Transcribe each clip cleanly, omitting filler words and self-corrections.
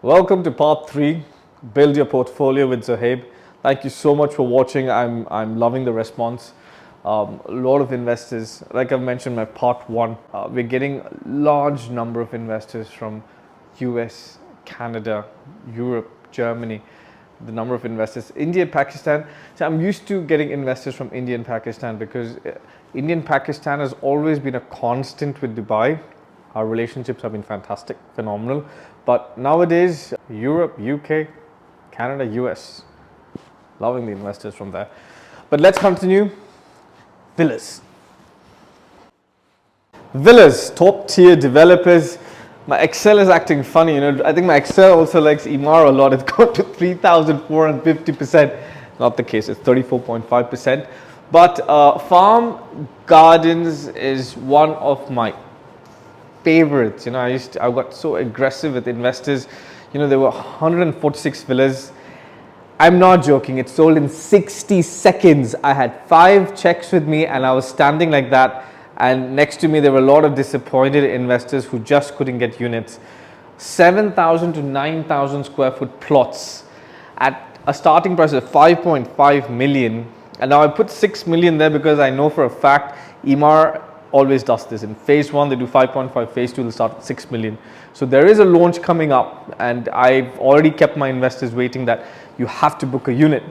Welcome to part 3, Build Your Portfolio with Zohaib. Thank you so much for watching. I'm loving the response. A lot of investors, like I've mentioned in my part 1, we're getting a large number of investors from US, Canada, Europe, Germany, the number of investors, India, Pakistan. So I'm used to getting investors from India and Pakistan because India and Pakistan has always been a constant with Dubai. Our relationships have been fantastic, phenomenal. But nowadays, Europe, UK, Canada, US, loving the investors from there. But let's continue. Villas. Villas, top tier developers. My Excel is acting funny, I think my Excel also likes Emaar a lot. It's got to 3,450%. Not the case, it's 34.5%. But farm gardens is one of my favorites. I got so aggressive with investors. There were 146 villas. I'm not joking, it sold in 60 seconds. I had 5 checks with me and I was standing like that, and next to me there were a lot of disappointed investors who just couldn't get units. 7,000 to 9,000 square foot plots at a starting price of 5.5 million. And now I put 6 million there because I know for a fact Emaar always does this. In phase 1 they do 5.5, phase 2 they'll start at 6 million. So there is a launch coming up and I've already kept my investors waiting that you have to book a unit.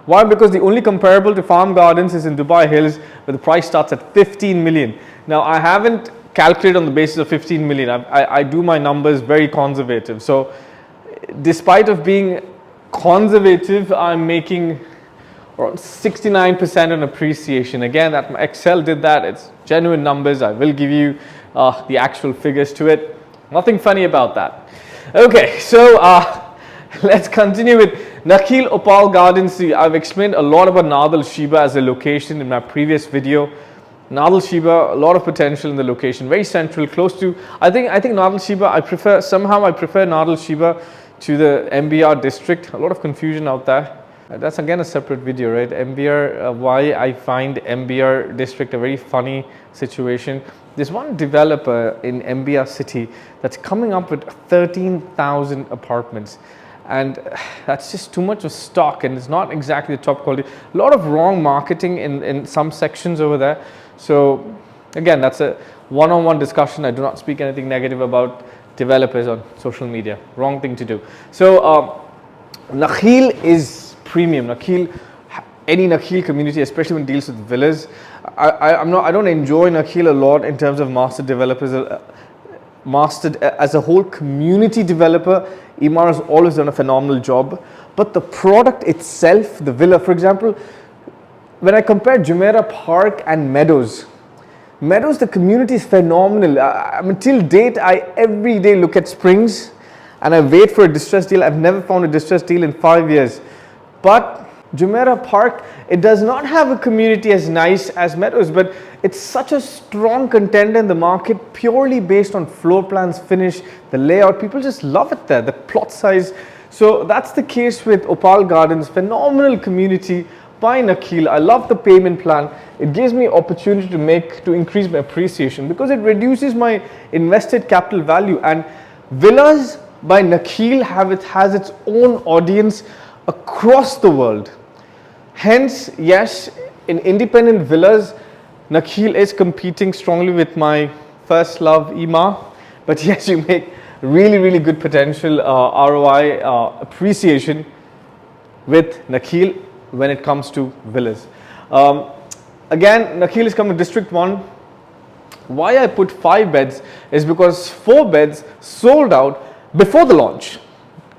Why? Because the only comparable to farm gardens is in Dubai Hills, where the price starts at 15 million. Now I haven't calculated on the basis of 15 million. I do my numbers very conservative. So despite of being conservative, I'm making around 69% on appreciation. Again, that my Excel did that. It's genuine numbers. I will give you the actual figures to it. Nothing funny about that. Okay, so let's continue with Nakheel Opal Gardens. I've explained a lot about Nadal Sheba as a location in my previous video. Nadal Sheba, a lot of potential in the location, very central, close to. I think Nadal Sheba. I prefer Nadal Sheba to the MBR district. A lot of confusion out there. That's again a separate video, right? MBR, why I find MBR district a very funny situation. There's one developer in MBR city that's coming up with 13,000 apartments. And that's just too much of stock and it's not exactly the top quality. A lot of wrong marketing in some sections over there. So again, that's a one-on-one discussion. I do not speak anything negative about developers on social media. Wrong thing to do. So Nakheel is premium. Nakheel, any Nakheel community, especially when it deals with villas, I don't enjoy Nakheel a lot in terms of master developers. Mastered as a whole community developer, Emaar has always done a phenomenal job. But the product itself, the villa, for example, when I compare Jumeirah Park and Meadows, the community is phenomenal. Till date, I every day look at Springs and I wait for a distressed deal. I've never found a distressed deal in 5 years. But Jumeirah Park, it does not have a community as nice as Meadows, but it's such a strong contender in the market purely based on floor plans, finish, the layout. People just love it there, the plot size. So that's the case with Opal Gardens, phenomenal community by Nakheel. I love the payment plan. It gives me opportunity to increase my appreciation because it reduces my invested capital value. And Villas by Nakheel has its own audience across the world. Hence, yes, in independent villas, Nakheel is competing strongly with my first love, Emaar. But yes, you make really, really good potential ROI appreciation with Nakheel when it comes to villas. Again, Nakheel is coming to District 1. Why I put 5 beds is because 4 beds sold out before the launch.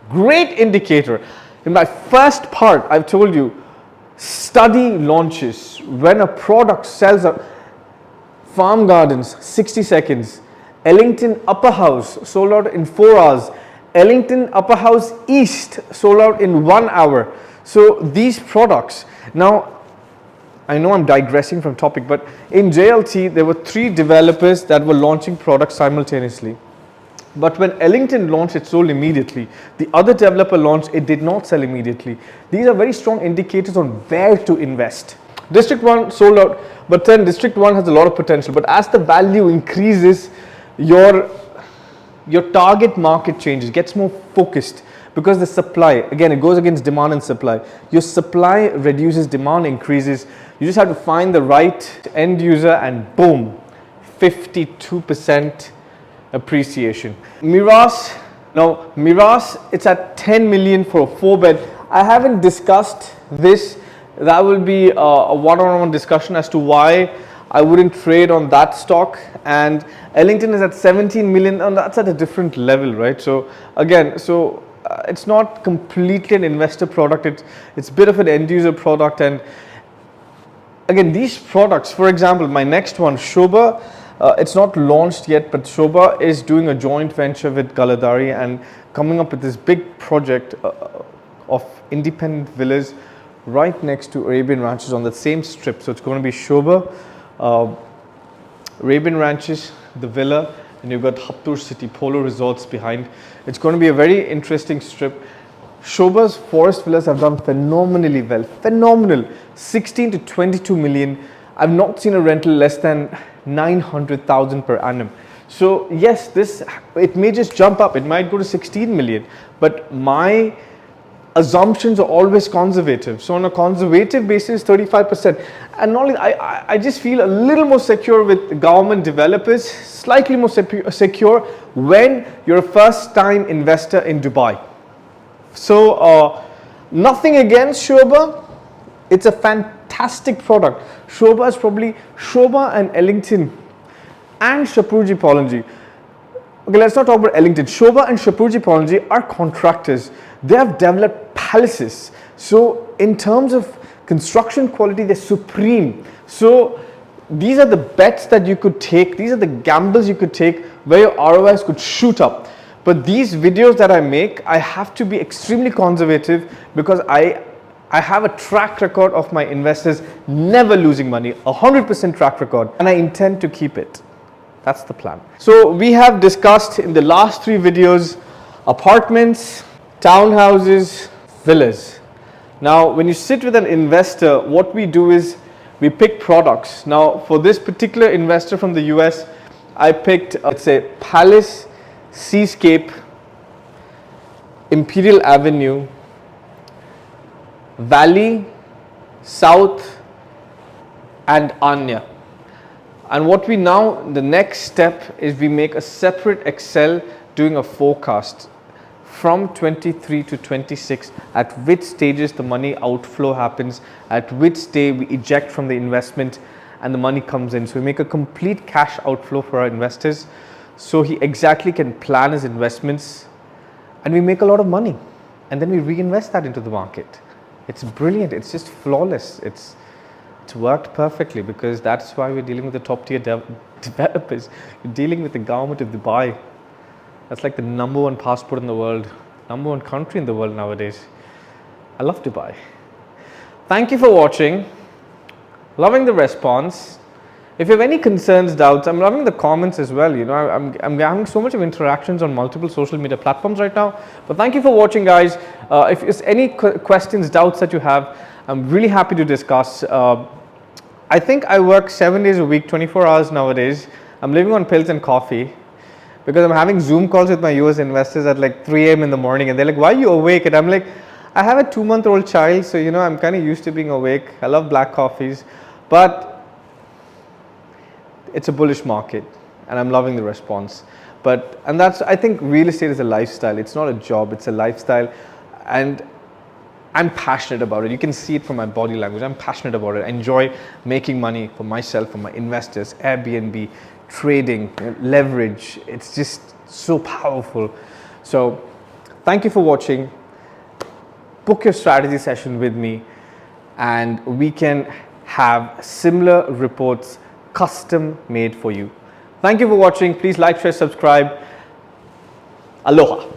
Great indicator. In my first part, I've told you, study launches. When a product sells out, Farm Gardens, 60 seconds. Ellington Upper House sold out in 4 hours. Ellington Upper House East sold out in 1 hour. So these products, now I know I'm digressing from topic, but in JLT there were 3 developers that were launching products simultaneously. But when Ellington launched, it sold immediately. The other developer launched, it did not sell immediately. These are very strong indicators on where to invest. District 1 sold out, but then District 1 has a lot of potential. But as the value increases, your your target market changes, gets more focused, because the supply, again, it goes against demand and supply. Your supply reduces, demand increases. You just have to find the right end user and boom, 52% appreciation. Miras, now Miras, it's at 10 million for a 4-bed. I haven't discussed this. That will be a one-on-one discussion as to why I wouldn't trade on that stock. And Ellington is at 17 million, and that's at a different level, right? So again, it's not completely an investor product. It's a bit of an end user product. And again, these products, for example, my next one, Shobha, it's not launched yet, but Shobha is doing a joint venture with Galadari and coming up with this big project of independent villas right next to Arabian Ranches on the same strip. So it's going to be Shobha, Arabian Ranches, the villa, and you've got Haptur City Polo Resorts behind. It's going to be a very interesting strip. Shobha's forest villas have done phenomenally well, phenomenal, 16 to 22 million. I've not seen a rental less than 900,000 per annum. So yes, it may just jump up, it might go to 16 million, but my assumptions are always conservative. So on a conservative basis, 35%. And not only, I just feel a little more secure with government developers, slightly more secure when you're a first time investor in Dubai. So nothing against Shobha. It's a fantastic product. Shobha is probably Shobha and Ellington and Shapoorji Pallonji. Okay, let's not talk about Ellington. Shobha and Shapoorji Pallonji are contractors. They have developed palaces. So in terms of construction quality, they're supreme. So these are the bets that you could take. These are the gambles you could take where your ROIs could shoot up. But these videos that I make, I have to be extremely conservative because I have a track record of my investors never losing money, 100% track record, and I intend to keep it. That's the plan. So we have discussed in the last 3 videos, apartments, townhouses, villas. Now, when you sit with an investor, what we do is we pick products. Now, for this particular investor from the US, I picked, let's say, Palace, Seascape, Imperial Avenue, Valley, South, and Anya. And what we now, the next step is we make a separate Excel doing a forecast from 23 to 26, at which stages the money outflow happens, at which stage we eject from the investment and the money comes in. So we make a complete cash outflow for our investors so he exactly can plan his investments, and we make a lot of money and then we reinvest that into the market. It's brilliant. It's just flawless. It's worked perfectly because that's why we're dealing with the top tier developers. You're dealing with the government of Dubai. That's like the #1 passport in the world, #1 country in the world nowadays. I love Dubai. Thank you for watching. Loving the response. If you have any concerns, doubts, I'm loving the comments as well. You know, I'm having so much of interactions on multiple social media platforms right now. But thank you for watching, guys. If there's any questions, doubts that you have, I'm really happy to discuss. I think I work 7 days a week, 24 hours nowadays. I'm living on pills and coffee because I'm having Zoom calls with my US investors at like 3 a.m. in the morning, and they're like, "Why are you awake?" And I'm like, I have a 2-month-old child, so you know, I'm kind of used to being awake. I love black coffees, but it's a bullish market and I'm loving the response. And that's, I think real estate is a lifestyle. It's not a job, it's a lifestyle, and I'm passionate about it. You can see it from my body language. I'm passionate about it. I enjoy making money for myself, for my investors, Airbnb, trading, leverage. It's just so powerful. So thank you for watching. Book your strategy session with me and we can have similar reports custom made for you. Thank you for watching. Please like, share, subscribe. Aloha.